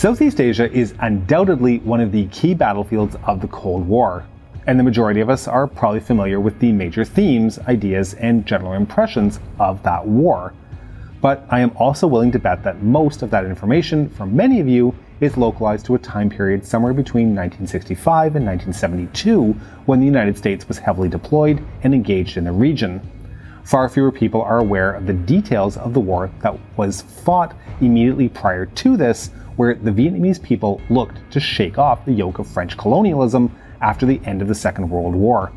Southeast Asia is undoubtedly one of the key battlefields of the Cold War, and the majority of us are probably familiar with the major themes, ideas, and general impressions of that war. But I am also willing to bet that most of that information from many of you is localized to a time period somewhere between 1965 and 1972, when the United States was heavily deployed and engaged in the region. Far fewer people are aware of the details of the war that was fought immediately prior to this, where the Vietnamese people looked to shake off the yoke of French colonialism after the end of the Second World War.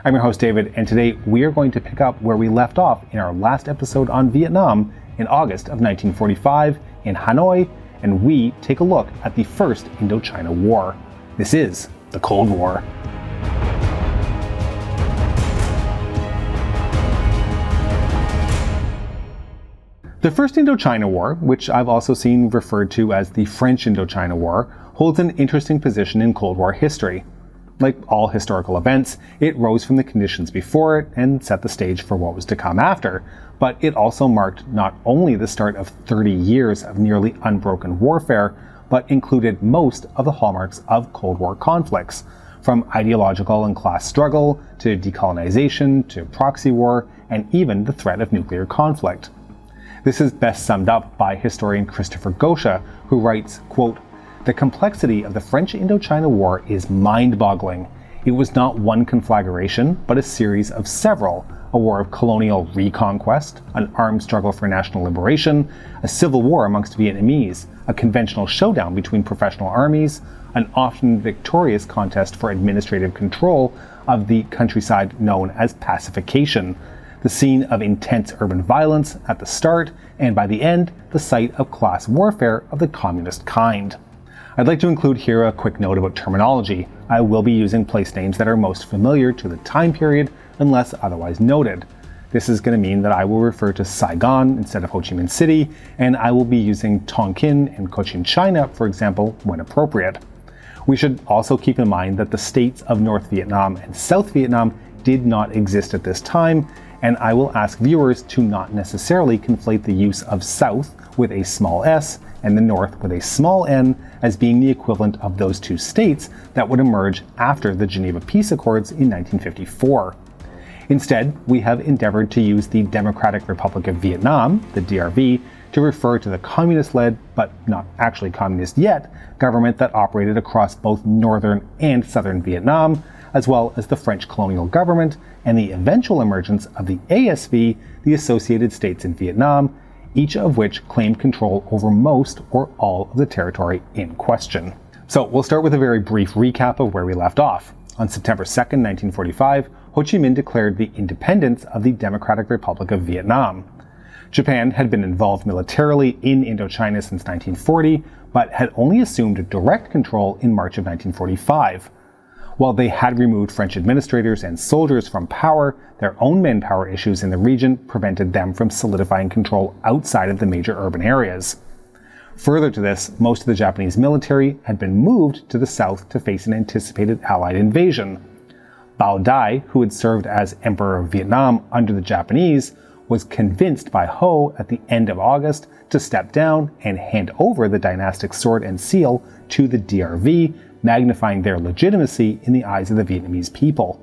I'm your host David, and today we are going to pick up where we left off in our last episode on Vietnam in August of 1945 in Hanoi, and we take a look at the First Indochina War. This is the Cold War. The First Indochina War, which I've also seen referred to as the French Indochina War, holds an interesting position in Cold War history. Like all historical events, it rose from the conditions before it and set the stage for what was to come after, but it also marked not only the start of 30 years of nearly unbroken warfare, but included most of the hallmarks of Cold War conflicts, from ideological and class struggle to decolonization to proxy war, and even the threat of nuclear conflict. This is best summed up by historian Christopher Gosha, who writes, quote, "The complexity of the French Indochina War is mind-boggling. It was not one conflagration, but a series of several: a war of colonial reconquest, an armed struggle for national liberation, a civil war amongst Vietnamese, a conventional showdown between professional armies, an often victorious contest for administrative control of the countryside known as pacification, the scene of intense urban violence at the start, and by the end, the site of class warfare of the communist kind." I'd like to include here a quick note about terminology. I will be using place names that are most familiar to the time period unless otherwise noted. This is going to mean that I will refer to Saigon instead of Ho Chi Minh City, and I will be using Tonkin and Cochin China, for example, when appropriate. We should also keep in mind that the states of North Vietnam and South Vietnam did not exist at this time, and I will ask viewers to not necessarily conflate the use of South with a small s and the North with a small n as being the equivalent of those two states that would emerge after the Geneva Peace Accords in 1954. Instead, we have endeavored to use the Democratic Republic of Vietnam, the DRV, to refer to the communist-led, but not actually communist yet, government that operated across both northern and southern Vietnam, as well as the French colonial government and the eventual emergence of the ASV, the Associated States in Vietnam, each of which claimed control over most or all of the territory in question. So we'll start with a very brief recap of where we left off. On September 2nd, 1945, Ho Chi Minh declared the independence of the Democratic Republic of Vietnam. Japan had been involved militarily in Indochina since 1940, but had only assumed direct control in March of 1945. While they had removed French administrators and soldiers from power, their own manpower issues in the region prevented them from solidifying control outside of the major urban areas. Further to this, most of the Japanese military had been moved to the south to face an anticipated Allied invasion. Bao Dai, who had served as Emperor of Vietnam under the Japanese, was convinced by Ho at the end of August to step down and hand over the dynastic sword and seal to the DRV, magnifying their legitimacy in the eyes of the Vietnamese people.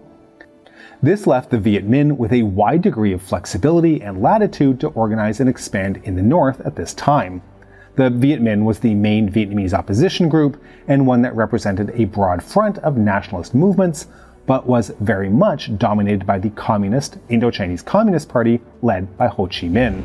This left the Viet Minh with a wide degree of flexibility and latitude to organize and expand in the north at this time. The Viet Minh was the main Vietnamese opposition group and one that represented a broad front of nationalist movements, but was very much dominated by the Communist Indochinese Communist Party led by Ho Chi Minh.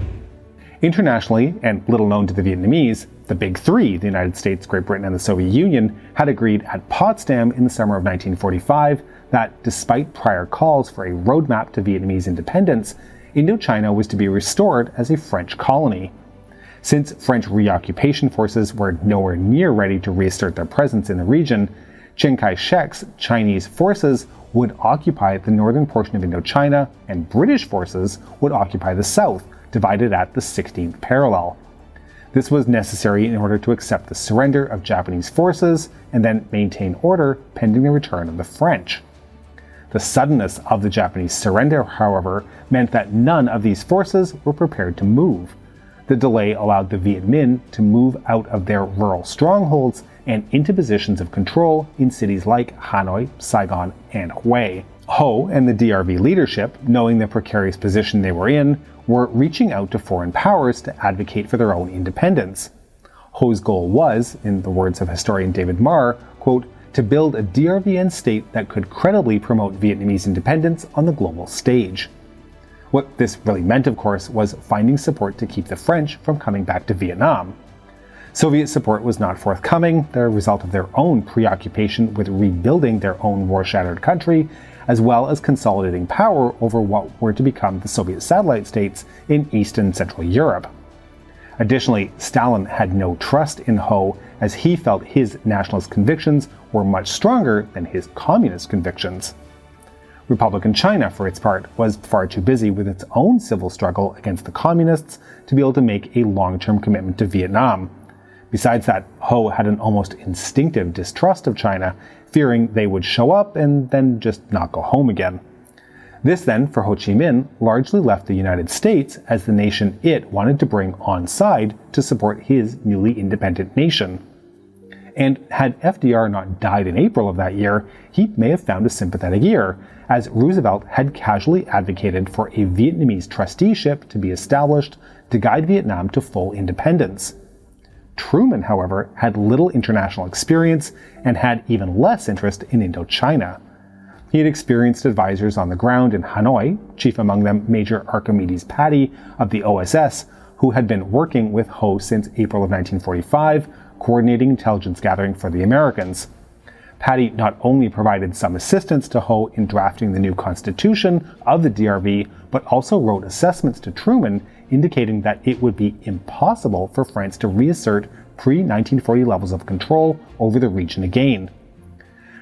Internationally, and little known to the Vietnamese, the Big Three, the United States, Great Britain, and the Soviet Union, had agreed at Potsdam in the summer of 1945 that despite prior calls for a roadmap to Vietnamese independence, Indochina was to be restored as a French colony. Since French reoccupation forces were nowhere near ready to reassert their presence in the region, Chiang Kai-shek's Chinese forces would occupy the northern portion of Indochina, and British forces would occupy the south, divided at the 16th parallel. This was necessary in order to accept the surrender of Japanese forces and then maintain order pending the return of the French. The suddenness of the Japanese surrender, however, meant that none of these forces were prepared to move. The delay allowed the Viet Minh to move out of their rural strongholds and into positions of control in cities like Hanoi, Saigon, and Hue. Ho and the DRV leadership, knowing the precarious position they were in, were reaching out to foreign powers to advocate for their own independence. Ho's goal was, in the words of historian David Marr, quote, to build a DRVN state that could credibly promote Vietnamese independence on the global stage. What this really meant, of course, was finding support to keep the French from coming back to Vietnam. Soviet support was not forthcoming, the result of their own preoccupation with rebuilding their own war-shattered country, as well as consolidating power over what were to become the Soviet satellite states in East and Central Europe. Additionally, Stalin had no trust in Ho, as he felt his nationalist convictions were much stronger than his communist convictions. Republican China, for its part, was far too busy with its own civil struggle against the communists to be able to make a long-term commitment to Vietnam. Besides that, Ho had an almost instinctive distrust of China, fearing they would show up and then just not go home again. This then, for Ho Chi Minh, largely left the United States as the nation it wanted to bring on side to support his newly independent nation. And had FDR not died in April of that year, he may have found a sympathetic ear, as Roosevelt had casually advocated for a Vietnamese trusteeship to be established to guide Vietnam to full independence. Truman, however, had little international experience and had even less interest in Indochina. He had experienced advisors on the ground in Hanoi, chief among them Major Archimedes Patty of the OSS, who had been working with Ho since April of 1945, coordinating intelligence gathering for the Americans. Patty not only provided some assistance to Ho in drafting the new constitution of the DRV, but also wrote assessments to Truman indicating that it would be impossible for France to reassert pre-1940 levels of control over the region again.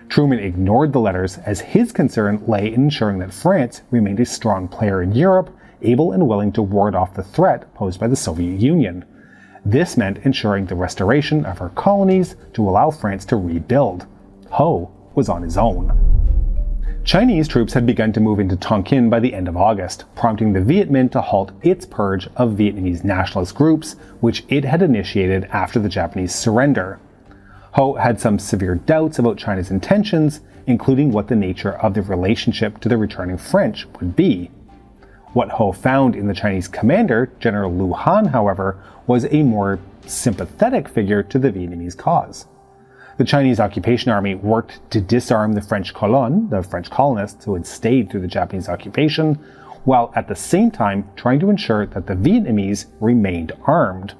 Truman ignored the letters, as his concern lay in ensuring that France remained a strong player in Europe, able and willing to ward off the threat posed by the Soviet Union. This meant ensuring the restoration of her colonies to allow France to rebuild. Ho was on his own. Chinese troops had begun to move into Tonkin by the end of August, prompting the Viet Minh to halt its purge of Vietnamese nationalist groups, which it had initiated after the Japanese surrender. Ho had some severe doubts about China's intentions, including what the nature of the relationship to the returning French would be. What Ho found in the Chinese commander, General Liu Han, however, was a more sympathetic figure to the Vietnamese cause. The Chinese occupation army worked to disarm the French colon, the French colonists who had stayed through the Japanese occupation, while at the same time trying to ensure that the Vietnamese remained armed.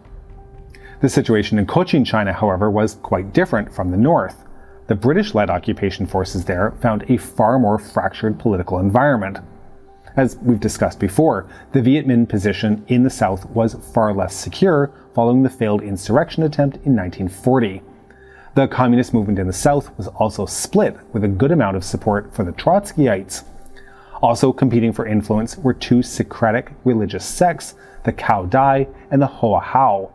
The situation in Cochin, China, however, was quite different from the north. The British-led occupation forces there found a far more fractured political environment. As we've discussed before, the Viet Minh position in the south was far less secure following the failed insurrection attempt in 1940. The communist movement in the south was also split, with a good amount of support for the Trotskyites. Also competing for influence were two syncretic religious sects, the Cao Dai and the Hoa Hao.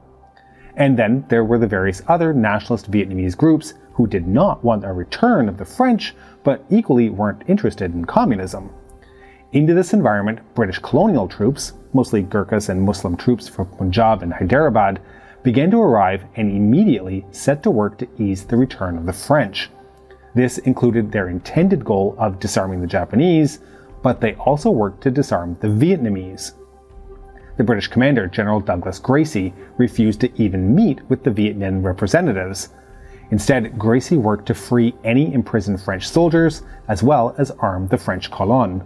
And then there were the various other nationalist Vietnamese groups who did not want a return of the French, but equally weren't interested in communism. Into this environment, British colonial troops, mostly Gurkhas and Muslim troops from Punjab and Hyderabad, began to arrive and immediately set to work to ease the return of the French. This included their intended goal of disarming the Japanese, but they also worked to disarm the Vietnamese. The British commander, General Douglas Gracie, refused to even meet with the Viet Minh representatives. Instead, Gracie worked to free any imprisoned French soldiers, as well as arm the French colonne.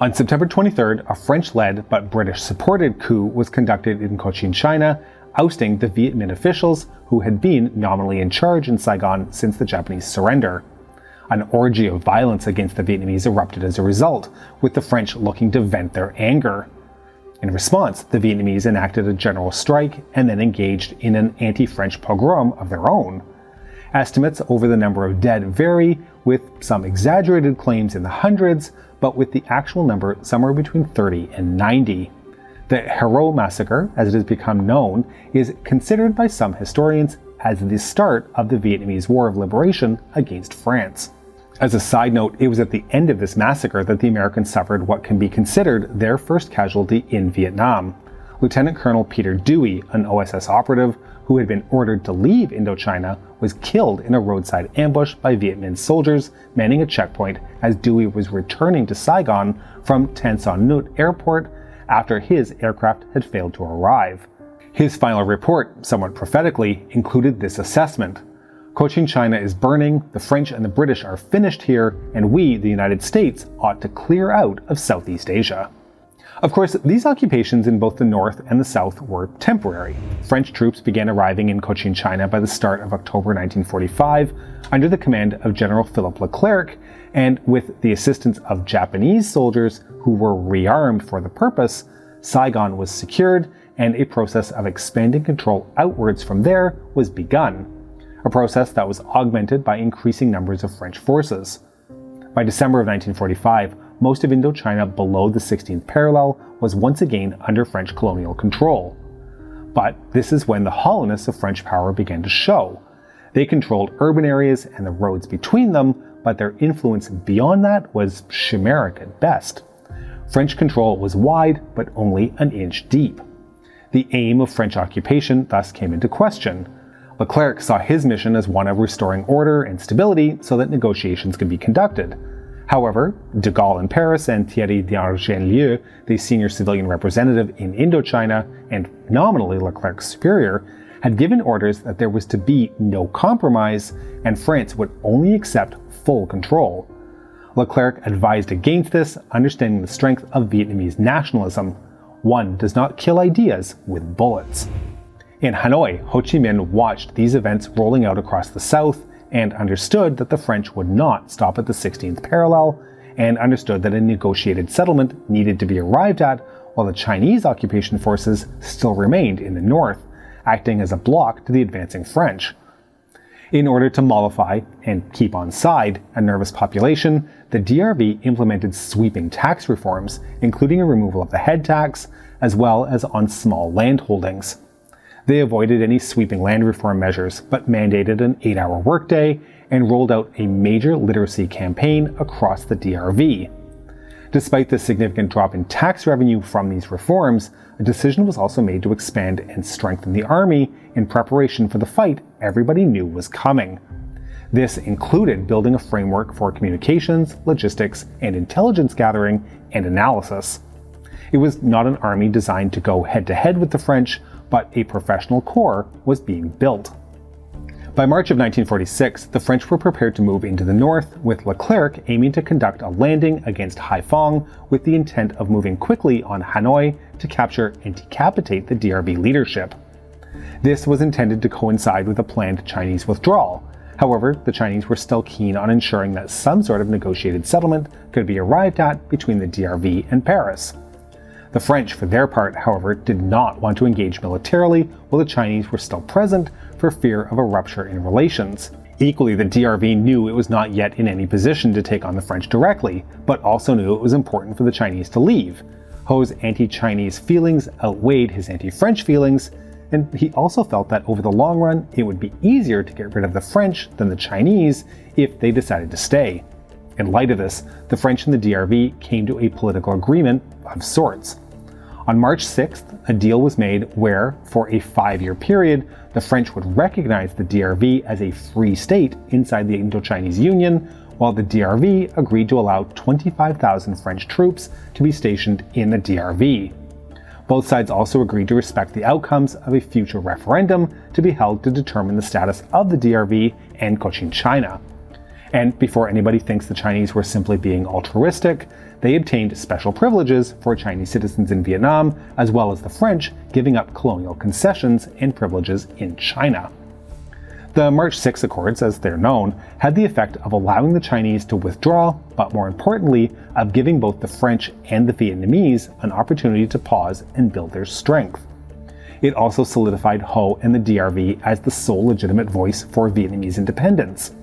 On September 23rd, a French-led but British-supported coup was conducted in Cochin, China, ousting the Viet Minh officials who had been nominally in charge in Saigon since the Japanese surrender. An orgy of violence against the Vietnamese erupted as a result, with the French looking to vent their anger. In response, the Vietnamese enacted a general strike and then engaged in an anti-French pogrom of their own. Estimates over the number of dead vary, with some exaggerated claims in the hundreds, but with the actual number somewhere between 30 and 90. The Hérault massacre, as it has become known, is considered by some historians as the start of the Vietnamese War of Liberation against France. As a side note, it was at the end of this massacre that the Americans suffered what can be considered their first casualty in Vietnam. Lieutenant Colonel Peter Dewey, an OSS operative who had been ordered to leave Indochina, was killed in a roadside ambush by Viet Minh soldiers manning a checkpoint as Dewey was returning to Saigon from Tan Son Nhut Airport after his aircraft had failed to arrive. His final report, somewhat prophetically, included this assessment: Cochin China is burning, the French and the British are finished here, and we, the United States, ought to clear out of Southeast Asia. Of course, these occupations in both the north and the south were temporary. French troops began arriving in Cochin China by the start of October 1945 under the command of General Philippe Leclerc, and with the assistance of Japanese soldiers who were rearmed for the purpose, Saigon was secured and a process of expanding control outwards from there was begun, a process that was augmented by increasing numbers of French forces. By December of 1945, most of Indochina below the 16th parallel was once again under French colonial control. But this is when the hollowness of French power began to show. They controlled urban areas and the roads between them, but their influence beyond that was chimeric at best. French control was wide, but only an inch deep. The aim of French occupation thus came into question. Leclerc saw his mission as one of restoring order and stability so that negotiations could be conducted. However, de Gaulle in Paris and Thierry d'Argenlieu, the senior civilian representative in Indochina and nominally Leclerc's superior, had given orders that there was to be no compromise and France would only accept full control. Leclerc advised against this, understanding the strength of Vietnamese nationalism. One does not kill ideas with bullets. In Hanoi, Ho Chi Minh watched these events rolling out across the south and understood that the French would not stop at the 16th parallel, and understood that a negotiated settlement needed to be arrived at while the Chinese occupation forces still remained in the north, acting as a block to the advancing French. In order to mollify and keep on side a nervous population, the DRV implemented sweeping tax reforms, including a removal of the head tax, as well as on small land holdings. They avoided any sweeping land reform measures, but mandated an 8-hour workday and rolled out a major literacy campaign across the DRV. Despite the significant drop in tax revenue from these reforms, a decision was also made to expand and strengthen the army in preparation for the fight everybody knew was coming. This included building a framework for communications, logistics, and intelligence gathering and analysis. It was not an army designed to go head-to-head with the French, but a professional corps was being built. By March of 1946, the French were prepared to move into the north, with Leclerc aiming to conduct a landing against Haiphong with the intent of moving quickly on Hanoi to capture and decapitate the DRV leadership. This was intended to coincide with a planned Chinese withdrawal. However, the Chinese were still keen on ensuring that some sort of negotiated settlement could be arrived at between the DRV and Paris. The French, for their part, however, did not want to engage militarily while the Chinese were still present for fear of a rupture in relations. Equally, the DRV knew it was not yet in any position to take on the French directly, but also knew it was important for the Chinese to leave. Ho's anti-Chinese feelings outweighed his anti-French feelings, and he also felt that over the long run, it would be easier to get rid of the French than the Chinese if they decided to stay. In light of this, the French and the DRV came to a political agreement of sorts. On March 6th, a deal was made where, for a 5-year period, the French would recognize the DRV as a free state inside the Indochinese Union, while the DRV agreed to allow 25,000 French troops to be stationed in the DRV. Both sides also agreed to respect the outcomes of a future referendum to be held to determine the status of the DRV and Cochin China. And before anybody thinks the Chinese were simply being altruistic, they obtained special privileges for Chinese citizens in Vietnam, as well as the French giving up colonial concessions and privileges in China. The March 6 Accords, as they're known, had the effect of allowing the Chinese to withdraw, but more importantly, of giving both the French and the Vietnamese an opportunity to pause and build their strength. It also solidified Ho and the DRV as the sole legitimate voice for Vietnamese independence.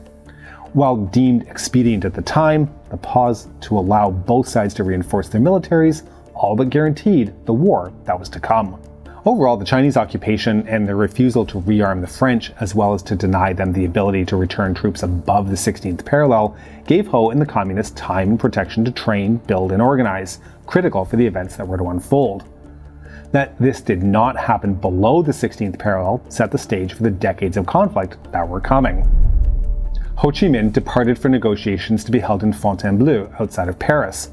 While deemed expedient at the time, the pause to allow both sides to reinforce their militaries all but guaranteed the war that was to come. Overall, the Chinese occupation and their refusal to rearm the French, as well as to deny them the ability to return troops above the 16th parallel, gave Ho and the Communists time and protection to train, build, and organize, critical for the events that were to unfold. That this did not happen below the 16th parallel set the stage for the decades of conflict that were coming. Ho Chi Minh departed for negotiations to be held in Fontainebleau outside of Paris.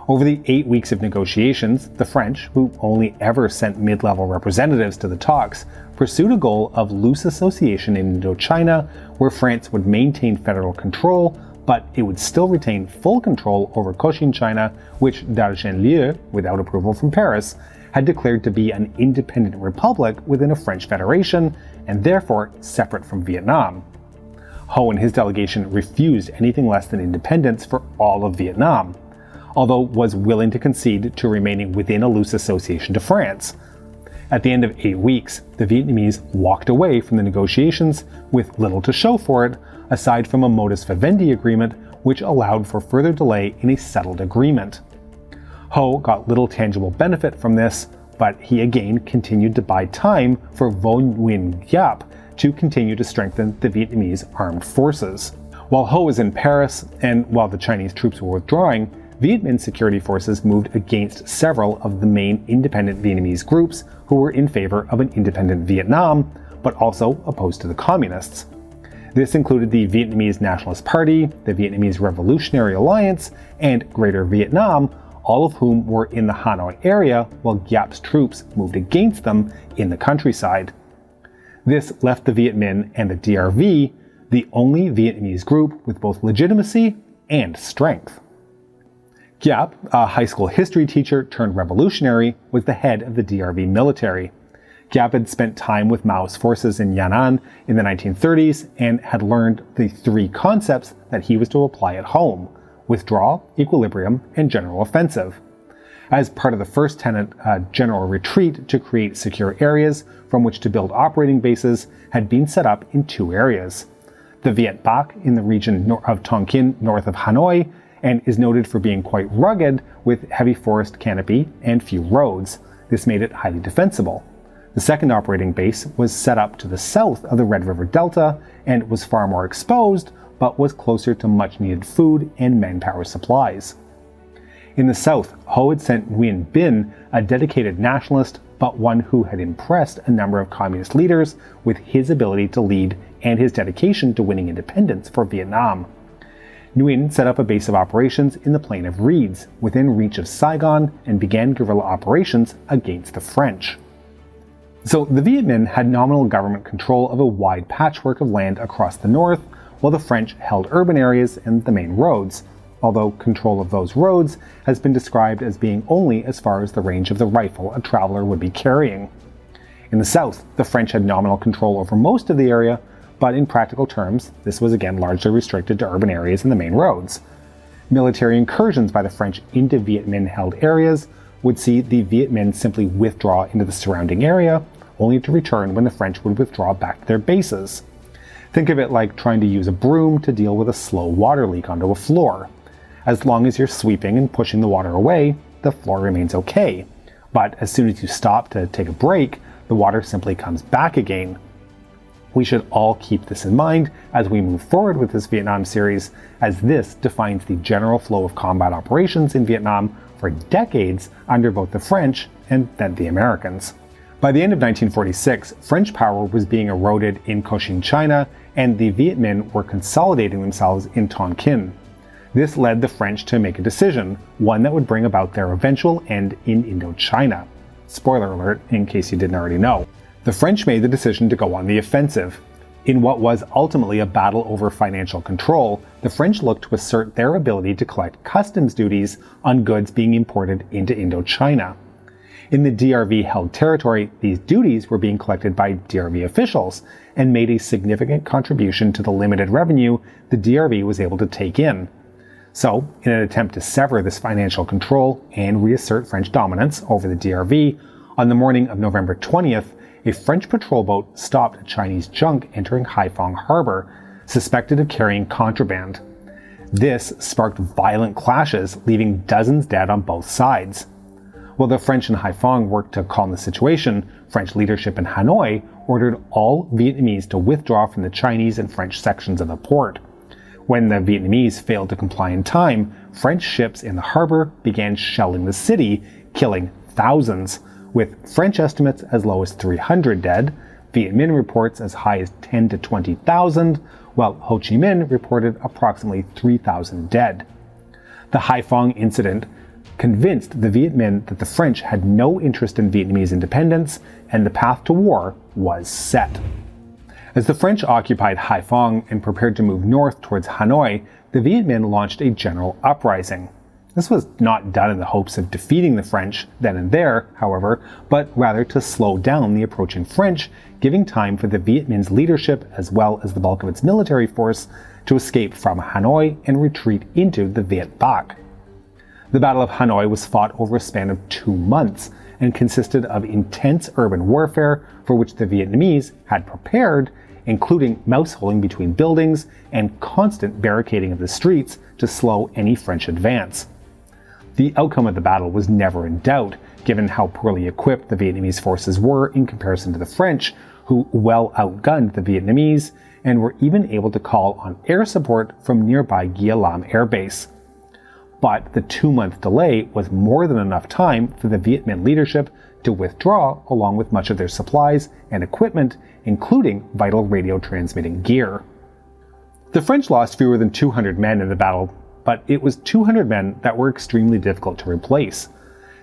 Over the 8 weeks of negotiations, the French, who only ever sent mid-level representatives to the talks, pursued a goal of loose association in Indochina, where France would maintain federal control, but it would still retain full control over Cochin China, which Dargenlieu, without approval from Paris, had declared to be an independent republic within a French federation, and therefore separate from Vietnam. Ho and his delegation refused anything less than independence for all of Vietnam, although was willing to concede to remaining within a loose association to France. At the end of 8 weeks, the Vietnamese walked away from the negotiations with little to show for it, aside from a modus vivendi agreement which allowed for further delay in a settled agreement. Ho got little tangible benefit from this, but he again continued to buy time for Vo Nguyen Giap to continue to strengthen the Vietnamese armed forces. While Ho was in Paris, and while the Chinese troops were withdrawing, Viet Minh security forces moved against several of the main independent Vietnamese groups who were in favor of an independent Vietnam, but also opposed to the communists. This included the Vietnamese Nationalist Party, the Vietnamese Revolutionary Alliance, and Greater Vietnam, all of whom were in the Hanoi area, while Giap's troops moved against them in the countryside. This left the Viet Minh and the DRV the only Vietnamese group with both legitimacy and strength. Giap, a high school history teacher turned revolutionary, was the head of the DRV military. Giap had spent time with Mao's forces in Yan'an in the 1930s and had learned the 3 concepts that he was to apply at home: withdrawal, equilibrium, and general offensive. As part of the first tenet, a general retreat to create secure areas from which to build operating bases had been set up in 2 areas. The Viet Bac in the region of Tonkin north of Hanoi, and is noted for being quite rugged with heavy forest canopy and few roads. This made it highly defensible. The second operating base was set up to the south of the Red River Delta and was far more exposed, but was closer to much needed food and manpower supplies. In the south, Ho had sent Nguyen Binh, a dedicated nationalist, but one who had impressed a number of communist leaders with his ability to lead and his dedication to winning independence for Vietnam. Nguyen set up a base of operations in the Plain of Reeds, within reach of Saigon, and began guerrilla operations against the French. So the Viet Minh had nominal government control of a wide patchwork of land across the north, while the French held urban areas and the main roads, although control of those roads has been described as being only as far as the range of the rifle a traveler would be carrying. In the south, the French had nominal control over most of the area, but in practical terms, this was again largely restricted to urban areas and the main roads. Military incursions by the French into Viet Minh-held areas would see the Viet Minh simply withdraw into the surrounding area, only to return when the French would withdraw back to their bases. Think of it like trying to use a broom to deal with a slow water leak onto a floor. As long as you're sweeping and pushing the water away, the floor remains okay. But as soon as you stop to take a break, the water simply comes back again. We should all keep this in mind as we move forward with this Vietnam series, as this defines the general flow of combat operations in Vietnam for decades under both the French and then the Americans. By the end of 1946, French power was being eroded in Cochin China, and the Viet Minh were consolidating themselves in Tonkin. This led the French to make a decision, one that would bring about their eventual end in Indochina. Spoiler alert, in case you didn't already know. The French made the decision to go on the offensive. In what was ultimately a battle over financial control, the French looked to assert their ability to collect customs duties on goods being imported into Indochina. In the DRV-held territory, these duties were being collected by DRV officials and made a significant contribution to the limited revenue the DRV was able to take in. So, in an attempt to sever this financial control and reassert French dominance over the DRV, on the morning of November 20th, a French patrol boat stopped a Chinese junk entering Haiphong Harbor, suspected of carrying contraband. This sparked violent clashes, leaving dozens dead on both sides. While the French in Haiphong worked to calm the situation, French leadership in Hanoi ordered all Vietnamese to withdraw from the Chinese and French sections of the port. When the Vietnamese failed to comply in time, French ships in the harbor began shelling the city, killing thousands, with French estimates as low as 300 dead, Viet Minh reports as high as 10 to 20,000, while Ho Chi Minh reported approximately 3,000 dead. The Haiphong incident convinced the Viet Minh that the French had no interest in Vietnamese independence, and the path to war was set. As the French occupied Haiphong and prepared to move north towards Hanoi, the Viet Minh launched a general uprising. This was not done in the hopes of defeating the French then and there, however, but rather to slow down the approaching French, giving time for the Viet Minh's leadership as well as the bulk of its military force to escape from Hanoi and retreat into the Viet Bac. The Battle of Hanoi was fought over a span of 2 months and consisted of intense urban warfare for which the Vietnamese had prepared, including mouse-holing between buildings and constant barricading of the streets to slow any French advance. The outcome of the battle was never in doubt, given how poorly equipped the Vietnamese forces were in comparison to the French, who well outgunned the Vietnamese and were even able to call on air support from nearby Gia Lam Air Base. But the 2-month delay was more than enough time for the Viet Minh leadership to withdraw along with much of their supplies and equipment, including vital radio transmitting gear. The French lost fewer than 200 men in the battle, but it was 200 men that were extremely difficult to replace.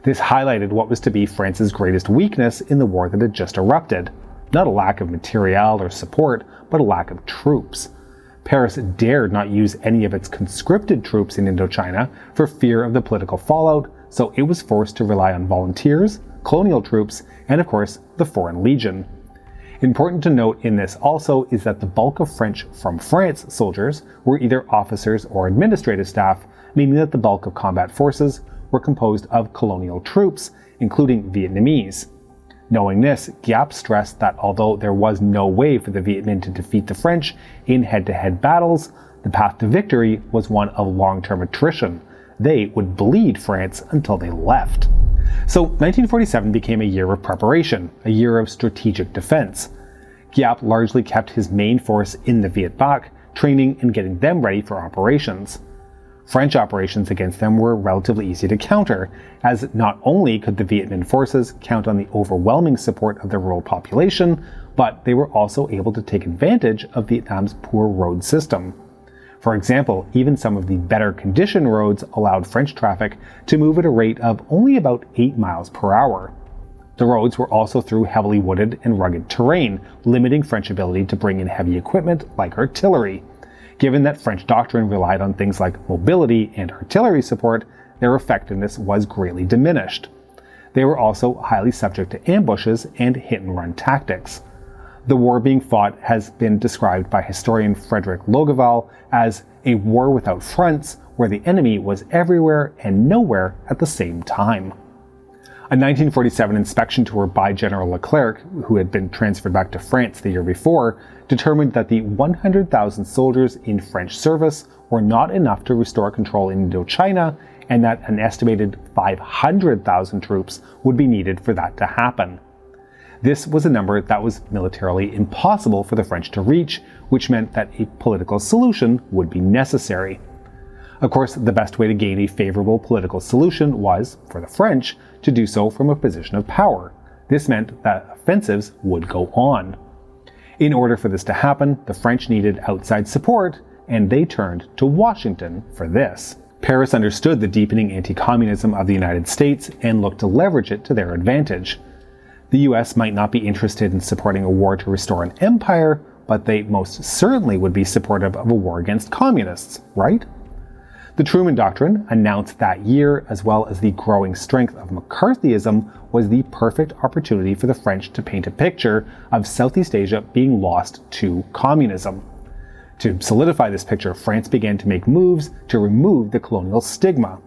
This highlighted what was to be France's greatest weakness in the war that had just erupted. Not a lack of materiel or support, but a lack of troops. Paris dared not use any of its conscripted troops in Indochina for fear of the political fallout, so it was forced to rely on volunteers, colonial troops, and of course, the Foreign Legion. Important to note in this also is that the bulk of French from France soldiers were either officers or administrative staff, meaning that the bulk of combat forces were composed of colonial troops, including Vietnamese. Knowing this, Giap stressed that although there was no way for the Viet Minh to defeat the French in head-to-head battles, the path to victory was one of long-term attrition. They would bleed France until they left. So 1947 became a year of preparation, a year of strategic defense. Giap largely kept his main force in the Viet Bac, training and getting them ready for operations. French operations against them were relatively easy to counter, as not only could the Viet Minh forces count on the overwhelming support of the rural population, but they were also able to take advantage of Vietnam's poor road system. For example, even some of the better conditioned roads allowed French traffic to move at a rate of only about 8 miles per hour. The roads were also through heavily wooded and rugged terrain, limiting French ability to bring in heavy equipment like artillery. Given that French doctrine relied on things like mobility and artillery support, their effectiveness was greatly diminished. They were also highly subject to ambushes and hit-and-run tactics. The war being fought has been described by historian Fredrik Logevall as a war without fronts, where the enemy was everywhere and nowhere at the same time. A 1947 inspection tour by General Leclerc, who had been transferred back to France the year before, determined that the 100,000 soldiers in French service were not enough to restore control in Indochina, and that an estimated 500,000 troops would be needed for that to happen. This was a number that was militarily impossible for the French to reach, which meant that a political solution would be necessary. Of course, the best way to gain a favorable political solution was, for the French, to do so from a position of power. This meant that offensives would go on. In order for this to happen, the French needed outside support, and they turned to Washington for this. Paris understood the deepening anti-communism of the United States and looked to leverage it to their advantage. The US might not be interested in supporting a war to restore an empire, but they most certainly would be supportive of a war against communists, right? The Truman Doctrine, announced that year, as well as the growing strength of McCarthyism, was the perfect opportunity for the French to paint a picture of Southeast Asia being lost to communism. To solidify this picture, France began to make moves to remove the colonial stigma.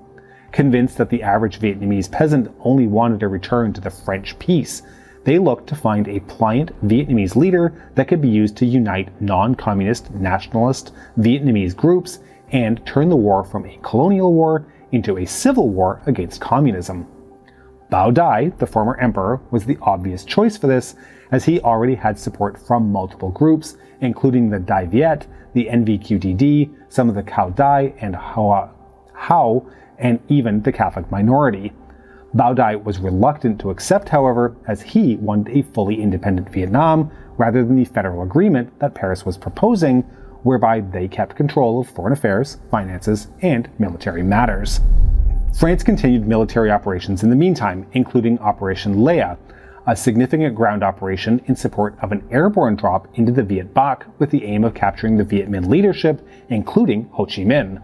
Convinced that the average Vietnamese peasant only wanted a return to the French peace, they looked to find a pliant Vietnamese leader that could be used to unite non-communist nationalist Vietnamese groups and turn the war from a colonial war into a civil war against communism. Bao Dai, the former emperor, was the obvious choice for this, as he already had support from multiple groups, including the Dai Viet, the NVQDD, some of the Cao Dai and Hao, and even the Catholic minority. Bao Dai was reluctant to accept, however, as he wanted a fully independent Vietnam rather than the federal agreement that Paris was proposing, whereby they kept control of foreign affairs, finances, and military matters. France continued military operations in the meantime, including Operation Lea, a significant ground operation in support of an airborne drop into the Viet Bac with the aim of capturing the Viet Minh leadership, including Ho Chi Minh.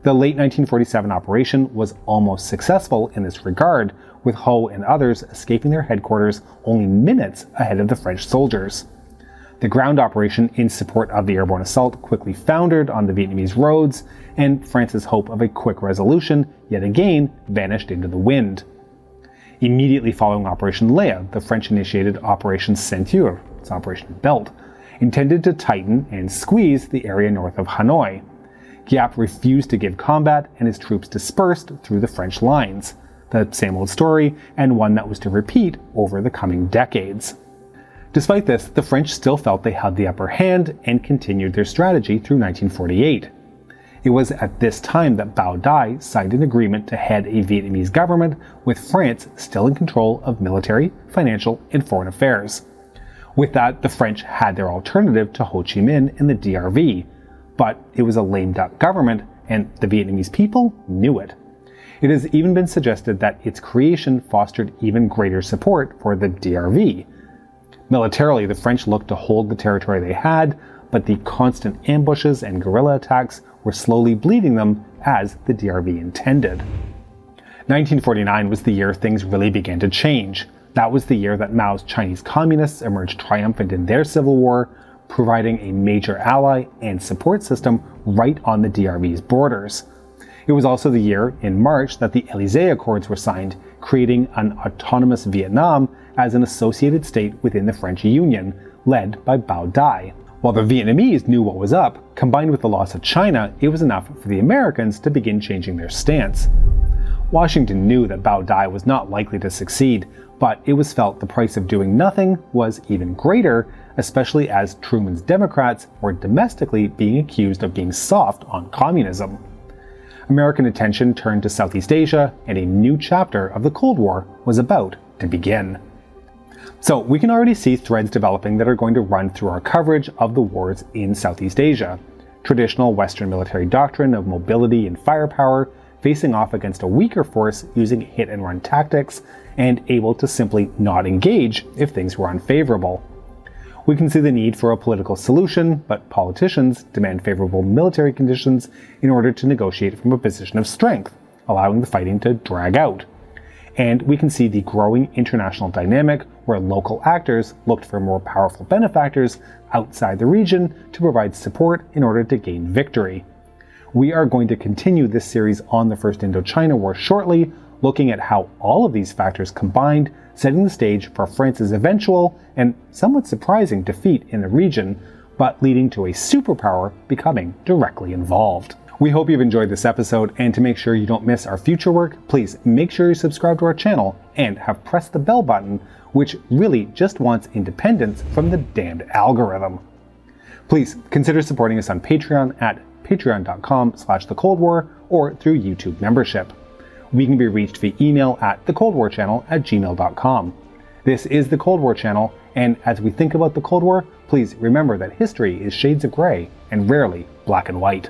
The late 1947 operation was almost successful in this regard, with Ho and others escaping their headquarters only minutes ahead of the French soldiers. The ground operation in support of the airborne assault quickly foundered on the Vietnamese roads, and France's hope of a quick resolution yet again vanished into the wind. Immediately following Operation Lea, the French initiated Operation Ceinture, its Operation Belt, intended to tighten and squeeze the area north of Hanoi. Giap refused to give combat, and his troops dispersed through the French lines. The same old story, and one that was to repeat over the coming decades. Despite this, the French still felt they had the upper hand and continued their strategy through 1948. It was at this time that Bao Dai signed an agreement to head a Vietnamese government, with France still in control of military, financial, and foreign affairs. With that, the French had their alternative to Ho Chi Minh in the DRV, but it was a lame duck government, and the Vietnamese people knew it. It has even been suggested that its creation fostered even greater support for the DRV. Militarily, the French looked to hold the territory they had, but the constant ambushes and guerrilla attacks were slowly bleeding them as the DRV intended. 1949 was the year things really began to change. That was the year that Mao's Chinese communists emerged triumphant in their civil war, providing a major ally and support system right on the DRV's borders. It was also the year, in March, that the Élysée Accords were signed, creating an autonomous Vietnam as an associated state within the French Union, led by Bao Dai. While the Vietnamese knew what was up, combined with the loss of China, it was enough for the Americans to begin changing their stance. Washington knew that Bao Dai was not likely to succeed, but it was felt the price of doing nothing was even greater, especially as Truman's Democrats were domestically being accused of being soft on communism. American attention turned to Southeast Asia, and a new chapter of the Cold War was about to begin. So we can already see threads developing that are going to run through our coverage of the wars in Southeast Asia. Traditional Western military doctrine of mobility and firepower, facing off against a weaker force using hit-and-run tactics, and able to simply not engage if things were unfavorable. We can see the need for a political solution, but politicians demand favorable military conditions in order to negotiate from a position of strength, allowing the fighting to drag out. And we can see the growing international dynamic where local actors looked for more powerful benefactors outside the region to provide support in order to gain victory. We are going to continue this series on the First Indochina War shortly, looking at how all of these factors combined, setting the stage for France's eventual and somewhat surprising defeat in the region, but leading to a superpower becoming directly involved. We hope you've enjoyed this episode, and to make sure you don't miss our future work, please make sure you subscribe to our channel and have pressed the bell button, which really just wants independence from the damned algorithm. Please consider supporting us on Patreon at patreon.com/thecoldwar or through YouTube membership. We can be reached via email at thecoldwarchannel@gmail.com. This is the Cold War Channel, and as we think about the Cold War, please remember that history is shades of gray and rarely black and white.